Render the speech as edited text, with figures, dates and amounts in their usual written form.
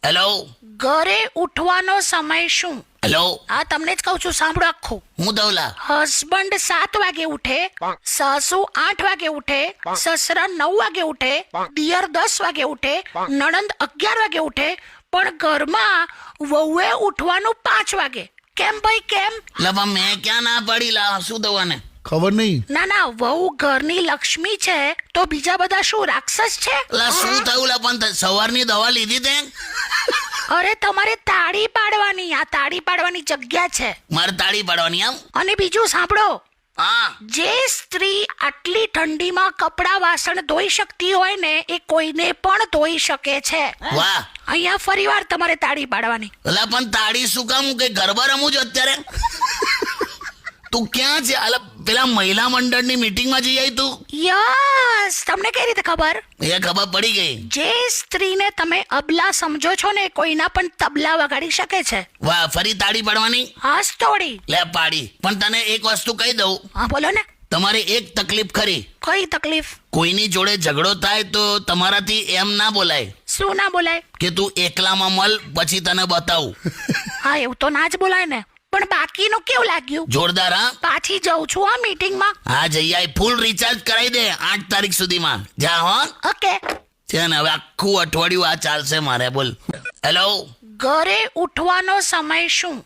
Hello ઘરે ઉઠવાનો સમય શું? હેલો, આ તમને જ કહું છું, સાંભળો આખું. હું દવલા. હસબન્ડ 7 વાગે ઉઠે, સાસુ 8 વાગે ઉઠે, સસરા 9 વાગે ઉઠે, દિયર 10 વાગે ઉઠે, નણંદ 11 વાગે ઉઠે, પણ ઘરમાં વહુએ ઉઠવાનું 5 વાગે. કેમ ભાઈ કેમ? લબા મેં ક્યાં ના પાડી લા શું દવાને? ખબર નહીં. ના વહુ ઘરની લક્ષ્મી છે તો બીજા બધા શું રાક્ષસ છે? લા શું થયું લા? પણ સવારની દવા લીધી તે? અરે તમારે તાળી પાડવાની, આ તાળી પાડવાની જગ્યા છે. મારે તાળી પાડવાની આમ? અને બીજું સાંભળો, હા. જે સ્ત્રી આટલી ઠંડીમાં કપડાં વાસણ ધોઈ શકતી હોય ને એ કોઈને પણ ધોઈ શકે છે. વાહ. અહીંયા ફરીવાર તમારે તાળી પાડવાની. લા પણ તાળી શું કામ? કે ગરબા રમું છું અત્યારે? તું ક્યાં છે? અલા પેલા મહિલા મંડળની મીટિંગમાં જઈ આવી તું? યસ, તમને કઈ રીતે ખબર? એ ખબર પડી ગઈ. જે સ્ત્રીને તમે અબલા સમજો છો ને કોઈના પણ તબલા વગાડી શકે છે. વાહ, ફરી તાળી પાડવાની? હાસ તોડી. લે પાડી. પણ તને એક વસ્તુ કહી દઉં, હા બોલો ને. તમારે એક તકલીફ ખરી. કઈ તકલીફ? કોઈની જોડે ઝઘડો થાય તો તમારાથી એમ ના બોલાય શું ના બોલાય? કે તું એકલામાં મળ પછી તને બતાવું. હા એવું તો ના જ બોલાય ને. પણ બાકીનું કેવું લાગ્યું? જોરદાર. હા પાછી જઉં છું આ મીટિંગમાં. હા જઈ આય. ફૂલ રિચાર્જ કરાવી દે 8 તારીખ સુધીમાં. જા હો. ઓકે. છે ને હવે આખું અઠવાડિયું આ ચાલશે મારે. બોલ. હેલો ઘરે ઉઠવાનો સમય શું?